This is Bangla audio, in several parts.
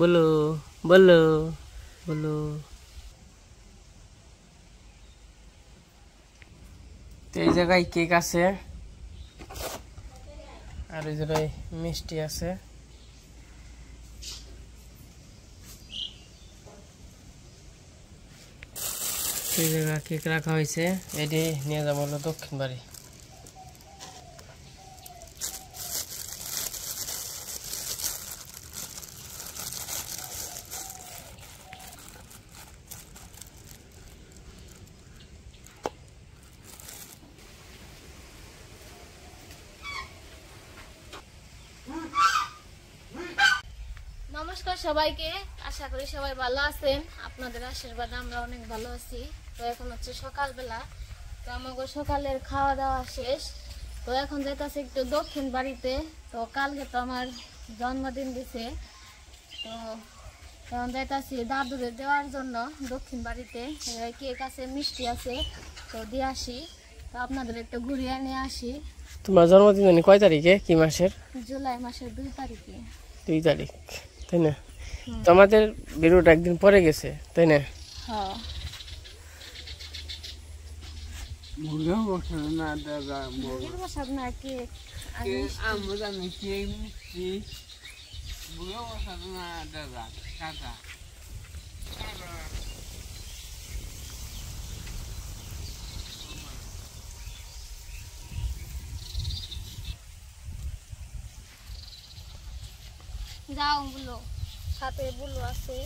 বলো বলো বলো। এই জায়গায় কেক আছে আর এই জায়গায় মিষ্টি আছে। এই জায়গায় কেক রাখা হয়েছে, এটি নিয়ে যাবো হলো দক্ষিণ বাড়ি। নমস্কার সবাইকে, আশা করি সবাই ভালো আছেন। আপনাদের আশীর্বাদে আমরা অনেক ভালো আছি। তো এখন হচ্ছে সকালবেলা, তো আমাকে সকালের খাওয়া দাওয়া শেষ। তো এখন যেতেছি একটু দক্ষিণ বাড়িতে। তো কালকে তো আমার জন্মদিন দিছে, তো এখন যেতেছি দাদুরে দেওয়ার জন্য দক্ষিণ বাড়িতে। কেক আছে, মিষ্টি আছে, তো দিয়ে আসি। তো আপনাদের একটু ঘুরিয়ে নিয়ে আসি। তোমার জন্মদিন কয় তারিখে, কি মাসের? জুলাই মাসের 2 তারিখে। 2 তারিখ, তাই না? তোমাদের ভিডিওটা একদিন পরে গেছে, তাই না? হ্যাঁ। মুরগা বসে না দাদা, মুরগির বসাব না, কেক আমরা জানি কেক মিষ্টি। মুরগা বসে না দাদা, কাকা যাও বলো, সাথে বলো আছে।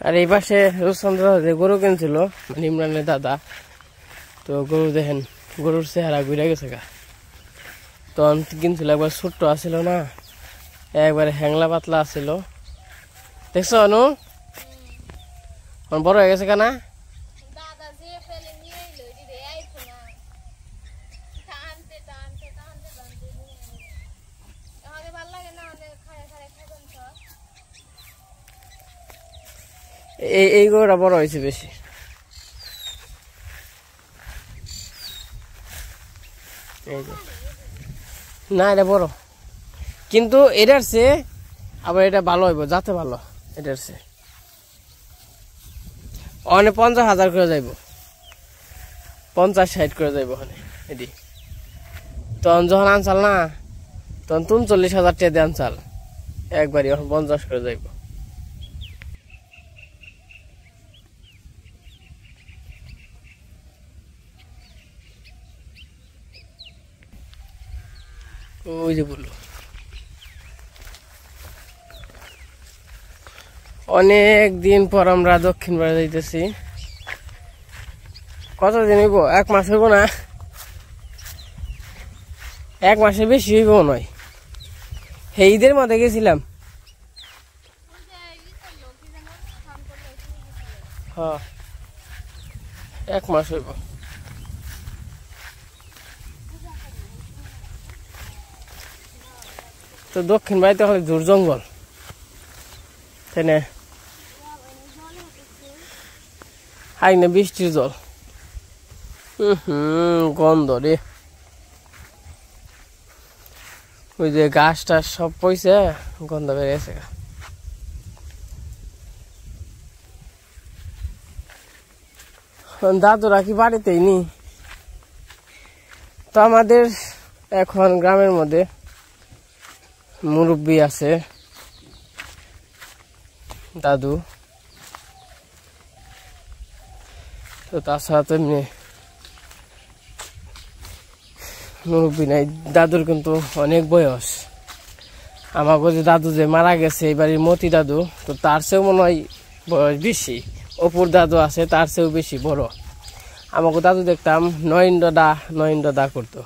আর এই পাশে রুচন্দ্র যে গরু কিনছিল, মানে ইমরানের দাদা, তো গরু দেখেন, গরুর চেহারা ঘুরে গেছে গা। তো কিনছিল একবার ছোট্ট আসছিল না, একবারে হ্যাংলা পাতলা আসছিল, দেখছো অনু? বড় হয়ে গেছে কেনা। এই গরুটা বড় হয়েছে বেশি। না এটা বড়, কিন্তু এটার চেয়ে আবার এটা ভালো হইব, যাতে ভালো এটার চেয়ে। অনেক 50,000 করে যাইব, 50-60 করে যাইব ওখানে এটি। তখন যখন আনসাল না, তখন 39,000 টাকা দিয়ে আনসাল একবারই, এখন 50 করে যাইব। ওই যে বললো অনেক দিন পর আমরা দক্ষিণ বাড়ি যাইতেছি। কতদিন হইব? 1 মাস হইব না, 1 মাসের বেশি হইব নয়। হে ঈদের মধ্যে গেছিলাম। হ্যাঁ, 1 মাস হইব। তো দক্ষিণ বাড়িতে হলে ঝুর জঙ্গল, তাই না? হাই না বৃষ্টির জল, গন্ধ রে। ওই যে গাছ টাছ সব পয়সা গন্ধ বেরিয়েছে। দাদুরা কি বাড়িতেই নি? তো আমাদের এখন গ্রামের মধ্যে মুরব্বী আছে, দাদু। তো তাছাড়া তো এমনি মুরব্বী নাই। দাদুর কিন্তু অনেক বয়স। আমাকে যে দাদু যে মারা গেছে, এই বাড়ির মতি দাদু, তো তার চেয়েও মনে হয় বয়স বেশি। অপুর দাদু আছে, তার চেয়েও বেশি বড়। আমাকে দাদু দেখতাম নয়ন দা করতো।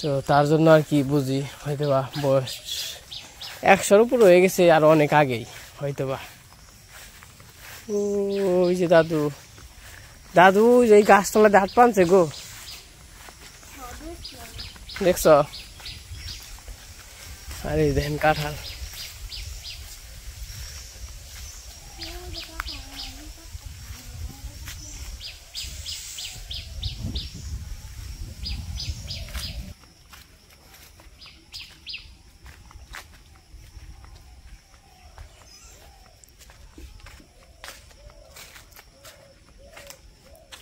তো তার জন্য আর কি বুঝি, হয়তো বা বয়স 100-র উপর হয়ে গেছে, আর অনেক আগেই হয়তো বা। ওই যে দাদু এই গাছতলা হাত পানছে গো, দেখছ? আর এই দেখেন কাঁঠাল।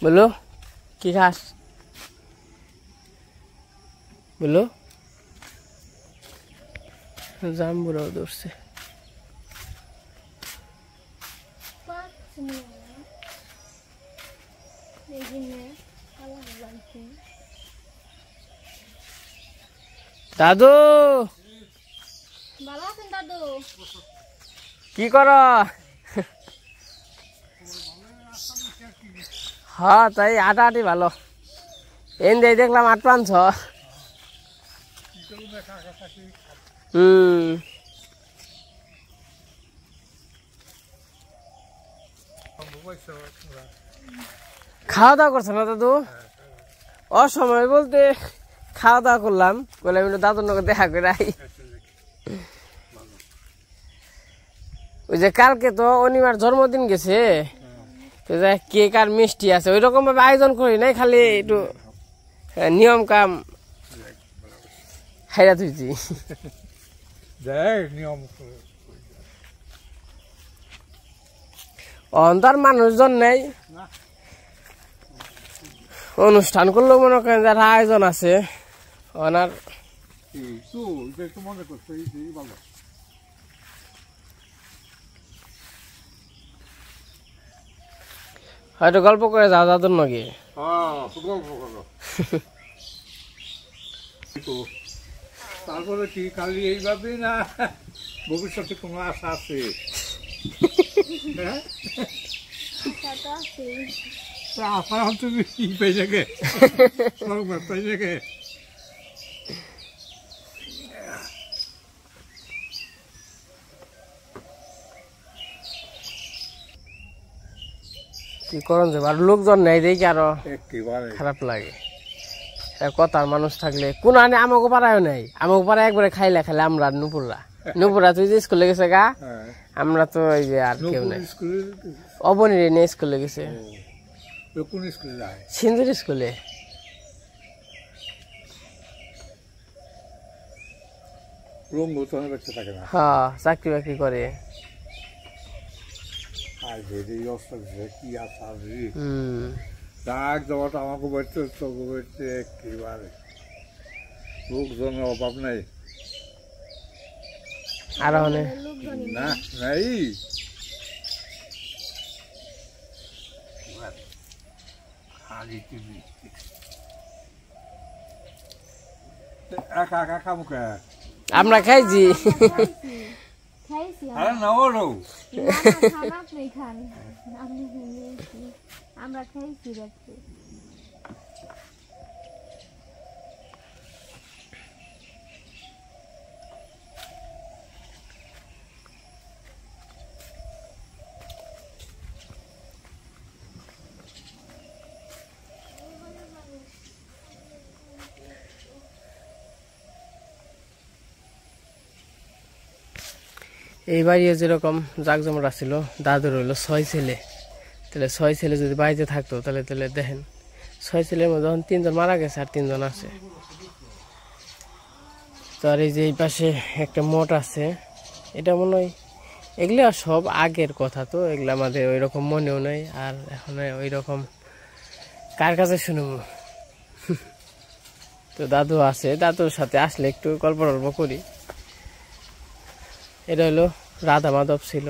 বলো কি খাস বলো জাম্বুরাও ধরছে দাদু ভালো আছেন দাদু? কি কর? হ্যাঁ তাই আটাআটি ভালো এন দিয়ে দেখলাম ৮ পাঁচ খাওয়া দাওয়া করছে না দাদু? অসময় বলতে খাওয়া দাওয়া করলাম বলে আমি দাদুর নগর দেখা করে আই। ওই যে কালকে তো অনিমার জন্মদিন গেছে কেক আর মিষ্টি আছে ওই রকম ভাবে আয়োজন করি নাই খালি একটু নিয়ম কাম হাইরা তুইছি অন্তর মানুষজন নেই অনুষ্ঠান করলেও মনে করেন যারা আয়োজন আছে ওনার হয়তো গল্প করে যাও দাদুর নগে তারপরে কি খালি এইভাবে না ভবিষ্যতে কোনো আশা আছে? আশা হচ্ছে পেয়ে যাবে পেয়ে যাবে কি করেন যে আর লোকজন নেই দেখি আরো একেবারে খারাপ লাগে কথার মানুষ থাকলে কোন আনে আমাকে পাড়ায় নেই আমাকে পাড়ায় একবারে খাইলে খাইলে আমরা নুপুরা তুই যে স্কুলে গেছে গা আমরা তো ওই যে আর কেউ নাই অবনীর নিয়ে স্কুলে গেছে সিন্ধুর স্কুলে হ্যাঁ চাকরি বাকরি করে আমাকে বলতে তোকে বলতে একেবারে লোকজনের অভাব নাই আর না নাই একা একা খামুকে আমরা খাইছি আরে না বলো আমরা খাইছি এই বাড়ি যেরকম জাকজমট ছিল দাদুর হইলো 6 ছেলে তাহলে 6 ছেলে যদি বাড়িতে থাকতো তাহলে তাহলে দেখেন 6 ছেলের মধ্যে 3 জন মারা গেছে আর 3 জন আছে তো আর এই যে এই পাশে একটা মঠ আছে এটা মনে হয় এগুলা সব আগের কথা তো এগুলা আমাদের ওই রকম মনেও নাই আর এখন ওই রকম কার কাছে শুনবো তো দাদু আছে দাদুর সাথে আসলে একটু গল্প টল্প করি এটা হলো রাধা মাধব ছিল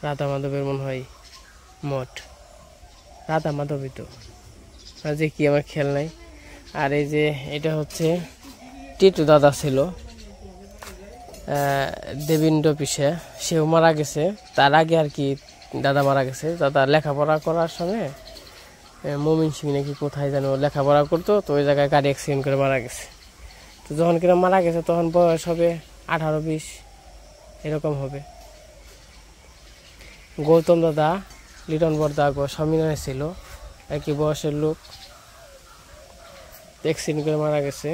রাধা মাধবের মনে হয় মঠ রাধা মাধবই তো যে কি আমার খেয়াল নাই আর এই যে এটা হচ্ছে টিটু দাদা ছিল দেবিন্দ্র পিসে সেও মারা গেছে তার আগে আর কি দাদা মারা গেছে দাদা লেখাপড়া করার সময় মমিন সিং নাকি কোথায় যেন লেখাপড়া করতো তো ওই জায়গায় গাড়ি অ্যাক্সিডেন্ট করে মারা গেছে তো যখন কিনা মারা গেছে তখন বয়স হবে 18-20 এরকম হবে গৌতম দাদা লিটন বর্দা স্বামীনারায়ণ ছিল একই বয়সের লোক অ্যাক্সিডেন্ট করে মারা গেছে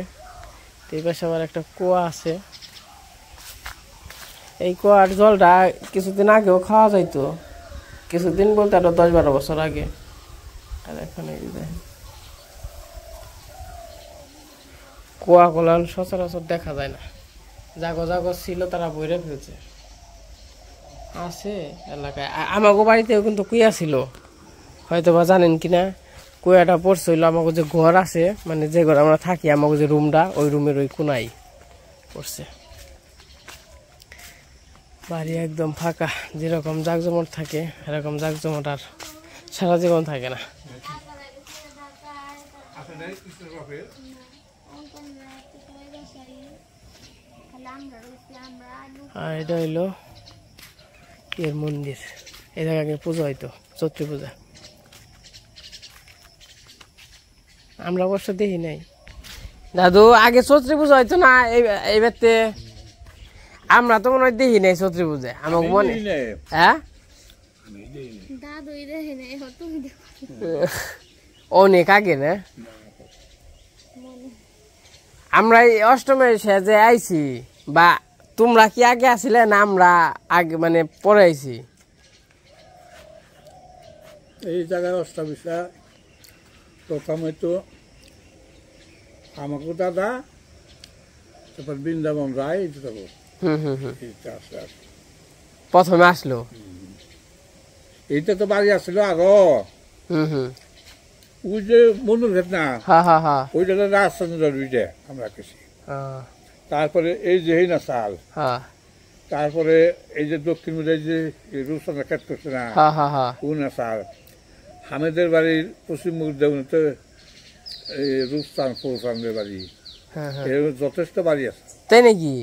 এই পাশে আবার একটা কুয়া আছে এই কুয়ার জলটা কিছুদিন আগেও খাওয়া যাইতো কিছুদিন বলতে আরো 10-12 বছর আগে আর এখন এই দেখেন কুয়া কলান সচরাচর দেখা যায় না জাগো জাগো ছিল তারা বইরে ফেলছে আছে এলাকায় আমাগো বাড়িতেও কিন্তু কুয়া ছিল হয়তো বা জানেন কিনা কুয়াটা পড়ছে হইলো আমাকে যে ঘর আছে মানে যে ঘর আমরা থাকি আমাকে যে রুমটা ওই রুমের ওই কোনায় পড়ছে। বাড়ি একদম ফাঁকা, যেরকম জাকজমট থাকে এরকম জাকজমট আর সারা জীবন থাকে না। আর এটা হইলো এর মন্দির, এই জায়গায় পুজো হইতো চৈত্রী পূজা। আমরা অবশ্য দেখি নাই দাদু, আগে চৈত্রী পূজা হইতো না এইবারতে? আমরা তো মনে হয় দেখি নাই চৈত্রী পূজা আমাকে মনে। হ্যাঁ অনেক আগে না? আমরা এই অষ্টমের শেষে আইছি, বা তোমরা কি আগে আসলে না আমরা আগে মানে পরে আইছি? এই জায়গায় অষ্টাবিশা প্রথমে তো আমাকে দাদা, তারপর বৃন্দাবন রায় প্রথমে আসলো। এইটা তো বাড়ি আসলো আরো। ওই যে মনুর না, ওইটা রাজচন্দ্র আমরা কেছি। তারপরে এই যে না চাল, তারপরে এই যে দক্ষিণ মুখে যে রূপসানা কাট করছে না ও না চাল। হামেদের বাড়ির পশ্চিম মুখ দেবেন তো এই রূপস্থান ফৌসানদের বাড়ি, যথেষ্ট বাড়ি আছে। তাই নাকি?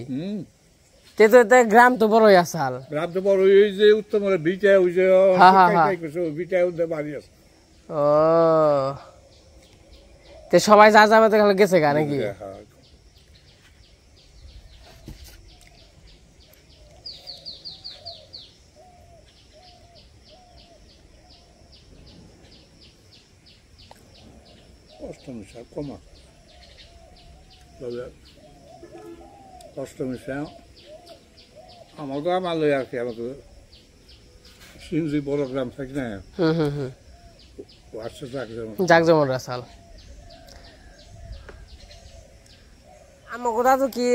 গ্রাম তো বড়ই আসাল। গ্রাম তো বড়, ওই যে উত্তম বিটা, ওই যে বিটায় বাড়ি আছে। ও তে সবাই যা যাবে তো গেছে গা নাকি? অষ্টমী কমা তবে অষ্টমী আমাকে আমার লই আর কি, আমাকে সিংজি বড় গ্রাম থাকি না, জাকজমট রাসাল। আমাকে দাদু কি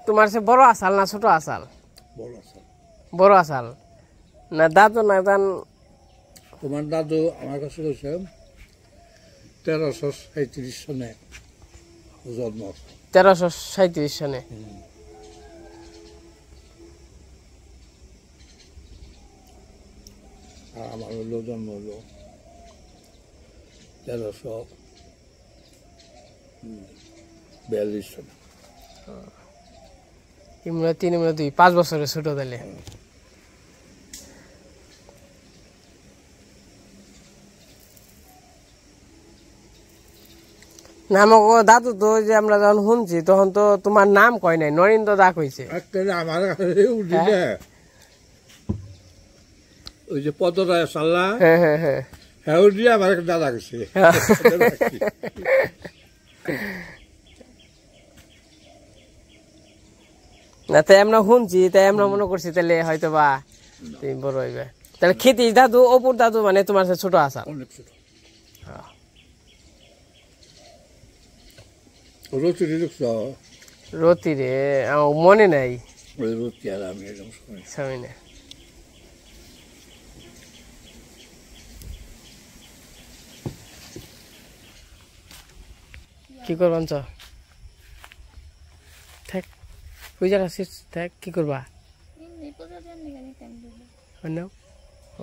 তোমার সে বড় আসাল না ছোট আসাল? বড় আসাল। বড় আসাল না দাদু না জান? তোমার দাদু আমার কাছে কইছে 1337 সনে জন্ম। 1337 সনে? আমার হলো জন্ম হলো 1342 সনে। ইমরা 3 ইমরা 2 5 বছরের ছোট তাইলে। না আমাকে দাদু তো যে আমরা যখন শুনছি তখন তো তোমার নাম কয় নাই, নরেন্দ্র দা কইছে। আমার ওই যে পদরায় সাল্লা, হ্যাঁ দিয়ে আমার একটা দাদা গেছে। না তাই আমরা শুনছি, তাই আমরা মনে করছি তাহলে হয়তো বা তুমি বড় হইবে। তাহলে খেতি দাদু অপুর দাদু মানে তোমার ছোট আসা? অনেক ছোট। রতি দেখছ? রতি রে আমার মনে নাই। রতি আর আমি সামনে কি করবান চ থাক, ওই জায়গা থাক, কি করবা?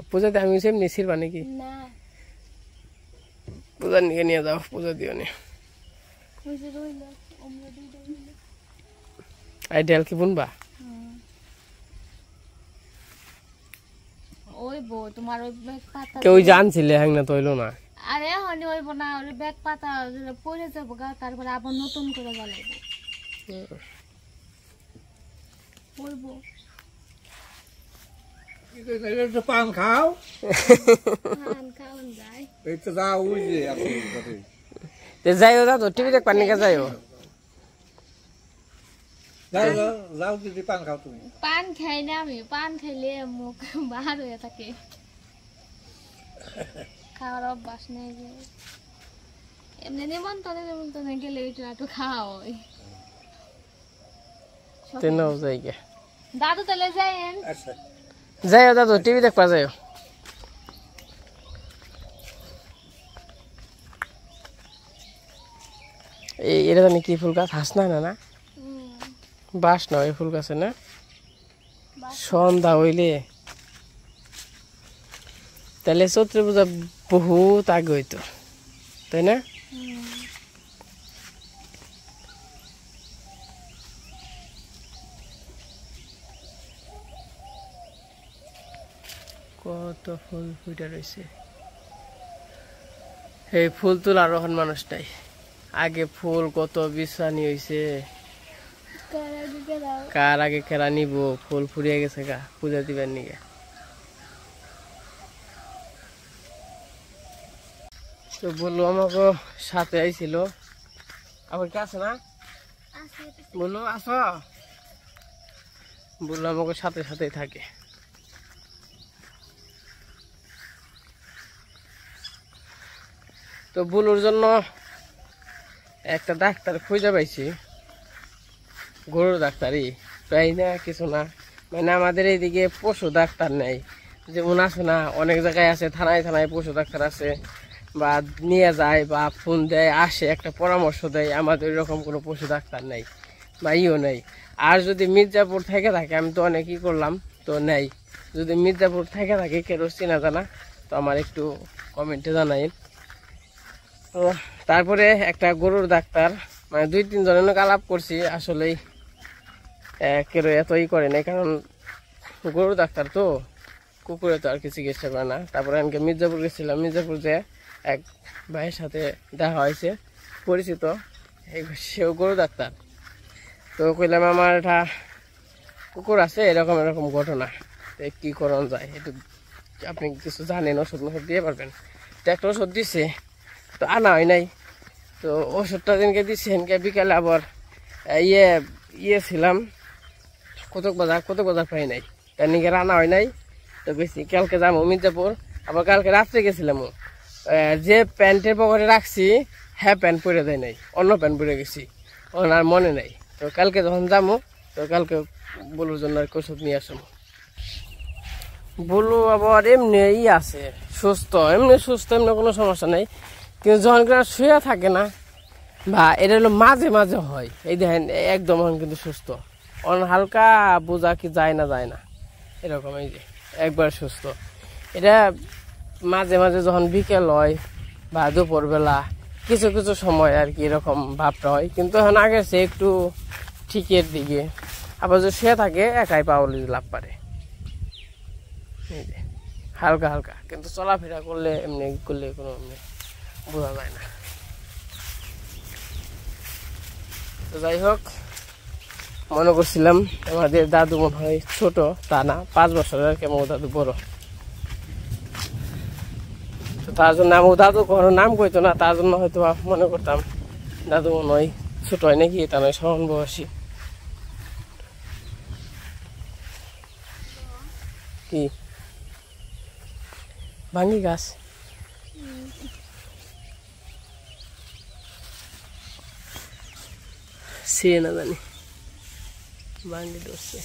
পূজাতে আমি সেমনি ছিড়বা নাকি? পূজার নিয়ে নিয়ে যাও, পূজা দিও নি। আইডিয়াল কি বুনবা? কেউ জানছিলে হ্যাং না তৈল না? আরে হনি হইব না, ওই ব্যাগ পাতা পড়ে যাবো গা, তারপরে আবার নতুন করে জ্বালাইব। বলবো পান খাও, পান খাওয়ান যায়। এই তো যাও, ওই যে যাইও দাদু টিভি দেখ পান নিকা যাইও। যাও দিদি পান খাও তুমি। পান খাই না আমি, পান খাইলে মুখ বাহার হয়ে থাকে, খাওয়ার অভ্যাস নেই। যে এমনি নিমন্ত্রণে গেলে একটু খাওয়া হয়। দাদু তাহলে যাইয়েন। যাইও দাদু টিভি দেখবা যাইও। এটা জানি কি ফুল গাছ? হাসনা না? বাস না, ওই ফুল গাছে না? সন্ধ্যা হইলে তাহলে চৈত্র পূজা বহুত আগে হইতো, তাই না? কত ফুল ফুটে রয়েছে। এই ফুল তোলার এখন মানুষ নাই। আগে ফুল কত বিশ্রানি হয়েছে, কার আগে কেরা নিব, ফুল ফুরিয়ে গেছে গা পূজা দিবার নিগে। তো বললো আমাকে সাথে আইছিল, আবার কে আছে না? বললো আস, বললো আমাকে সাথে সাথেই থাকে। তো বুলুর জন্য একটা ডাক্তার খুঁজে পাইছি, গরুর ডাক্তারই তাই না, কিছু না। মানে আমাদের এইদিকে পশু ডাক্তার নেই, যেমন আছে না অনেক জায়গায় আছে, থানায় থানায় পশু ডাক্তার আছে, বা নিয়ে যায় বা ফোন দেয়, আসে একটা পরামর্শ দেয়। আমাদের এরকম কোনো পশু ডাক্তার নেই বা ইও নেই। আর যদি মির্জাপুর থেকে থাকে, আমি তো অনেকই করলাম, তো নেই। যদি মির্জাপুর থেকে থাকে কেউ চেনা জানা, তো আমার একটু কমেন্টে জানাই। তো তারপরে একটা গরুর ডাক্তার, মানে 2-3 জনের আলাপ করছি, আসলেই কেউ এতই করে নাই, কারণ গরুর ডাক্তার তো কুকুরে তো আর কিছু চিকিৎসা করে না। তারপরে আমি মির্জাপুর গেছিলাম, মির্জাপুর যে এক ভাইয়ের সাথে দেখা হয়েছে, পরিচিত, সেও গরু ডাক্তার। তো কইলাম আমার একটা কুকুর আছে, এরকম এরকম ঘটনা, কি করণ যায় একটু আপনি কিছু জানেন, ওষুধ ওষুধ দিয়ে পারবেন। তো একটা ওষুধ দিছে, তো আনা হয় নাই। তো ওষুধটা দিনকে দিচ্ছে, সেদিনকে বিকালে আবার ইয়ে ছিলাম কতক বাজার পাই নাই, তার নিকে রান্না হয় নাই। তো বেশি কালকে যাবো মির্জাপুর, আবার কালকে রাত্রে গেছিলাম, যে প্যান্টের পকেটে রাখছি হ্যাঁ প্যান্ট পরে দেয় নাই, অন্য প্যান্ট পরে গেছি, ওনার মনে নাই। তো কালকে যখন যাবো, তো কালকে বলুর জন্য আর ওষুধ নিয়ে আসবো। বলু আবার এমনি আছে সুস্থ, এমনি সুস্থ, এমনি কোনো সমস্যা নেই। কিন্তু যখন শুয়ে থাকে না, বা এটা হলো মাঝে মাঝে হয়, এই দেখেন একদম কিন্তু সুস্থ, হালকা বোঝা কি যায় না এরকম, এই যে একবার সুস্থ। এটা মাঝে মাঝে যখন বিকেল হয় বা দুপুরবেলা কিছু কিছু সময় আর কি এরকম ভাবটা হয়, কিন্তু এখন আগে সে একটু ঠিকের দিকে। আবার যদি শুয়ে থাকে একাই পাওয়ালি লাভ পারে, এই যে হালকা হালকা, কিন্তু চলাফেরা করলে এমনি করলে কোনো বোঝা যায় না। তো যাই হোক, মনে করছিলাম আমাদের দাদু মনে হয় ছোট, তা না, 5 বছরের আর কি আমার দাদু বড়। তো তার জন্য আমার দাদু কোনো নাম কইতো না, তার জন্য হয়তো মনে করতাম দাদু মনে হয় ছোট হয় নাকি, তা নয় সমান বয়সী। কি ভাঙ্গি গাছ? সে না জানি, ভাঙ্গি ধরছে।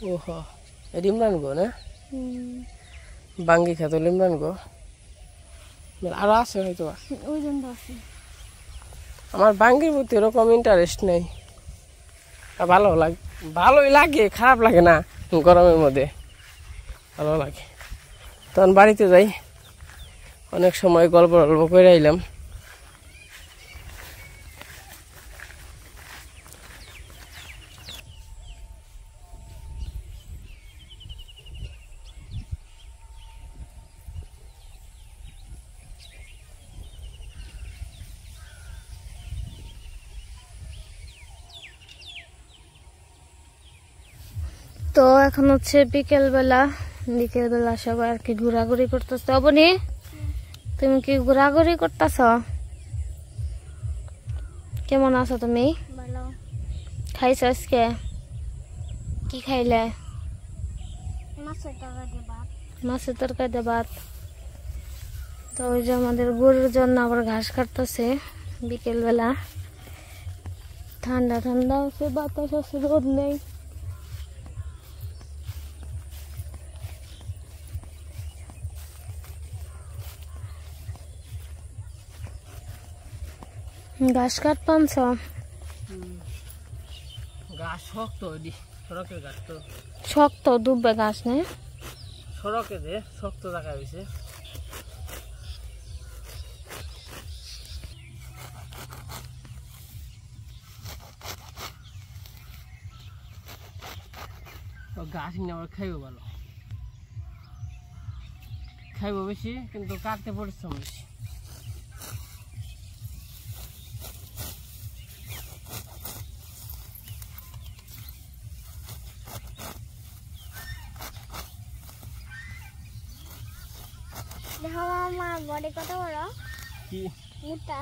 ও হ, ইমরান গো না, বাঙ্গি খেত ইমরান গো, আরো আছে হয়তো। আমার বাঙ্গির প্রতি এরকম ইন্টারেস্ট নেই। ভালোই লাগে, খারাপ লাগে না, গরমের মধ্যে ভালো লাগে। তখন বাড়িতে যাই, অনেক সময় গল্প করে আইলাম। তো এখন হচ্ছে বিকেলবেলা সবাই আর কি ঘোরাঘুরি করতেছে। অবনি, তুমি কি ঘোরাঘুরি করতেছ? কেমন আছো তুমি? খাইছো আজকে? কি খাইলে? মাছের তরকারি দিয়ে ভাত। তো ওই যে আমাদের গরুর জন্য আবার ঘাস কাটতেছে বিকেলবেলা, ঠান্ডা ঠান্ডা আছে, বাতাস আছে, রোদ নেই। ঘাস কাটপানছ গাছ শক্ত ওইদি সড়কের গাছ তো শক্ত ডুববে ঘাস নে সড়কে যে শক্ত জায়গা হয়েছে গাছ নিয়ে আবার খাইব ভালো খাইব বেশি কিন্তু কাটতে পরিশ্রম বেশি দেখো আমার বডি কত বড় কি মোটা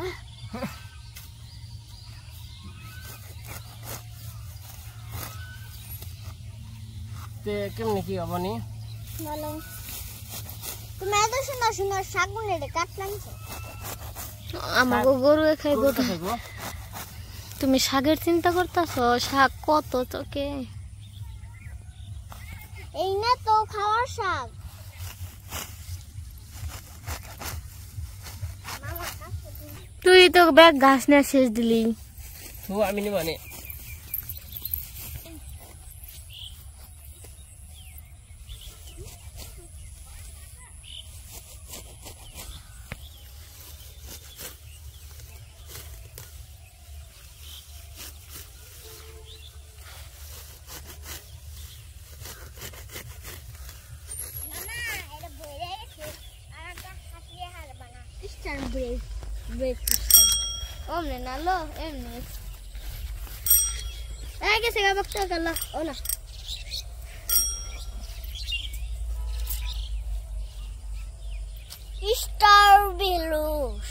তে কেমনে কি হবে নি ভালো তুমি এত সুন্দর সুন্দর শাক গুনে কাটলামছো আমাকে গরু খাইবো তুমি শাকের চিন্তা করতেছো শাক কত তোকে এই না তো খাওয়ার শাক তুই তো ব্যাগ ঘাস নিয়ে শেষ দিলি তো আমি নি মানে Omne nalo, emne. Que se va a tocar la hola. Star Belows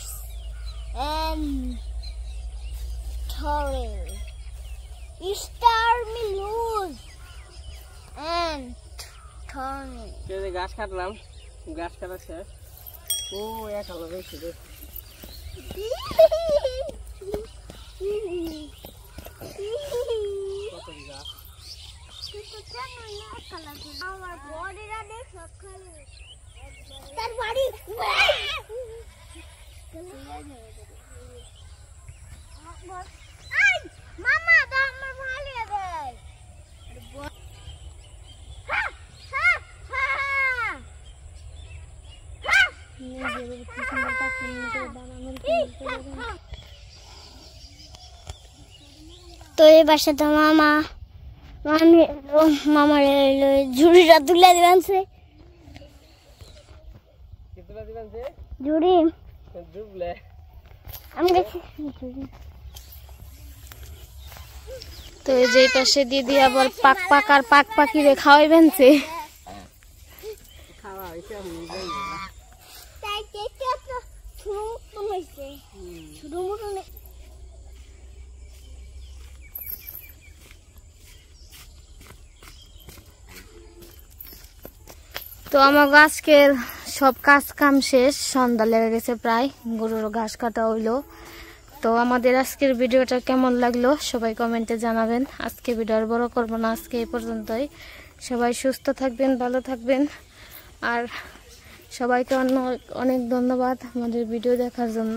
and Toril. Star Belows and Toril. যে গাছ কাটলাম গাছ কাটা শেষ ও এক আলো বেশি রে আমার বডিটা দেখ সব খালি তার বাড়ি মামা দা আমার ভালো দেয় তো এই বাসাতে মামা মামার ঝুড়িটা তুলে দিবেন সে ঝুড়ি আমি দেখছি তো যে পাশে দিদি আবার পাক পাক আর পাক পাখি রে খাওয়াইবেন সে তো আমার আজকের সব কাজ কাম শেষ সন্ধ্যা লেগে গেছে প্রায় গরুর ঘাস কাটা হইলো তো আমাদের আজকের ভিডিওটা কেমন লাগলো সবাই কমেন্টে জানাবেন আজকে ভিডিও আর বড় করব না আজকে এই পর্যন্তই সবাই সুস্থ থাকবেন ভালো থাকবেন আর সবাইকে অনেক ধন্যবাদ আমাদের ভিডিও দেখার জন্য।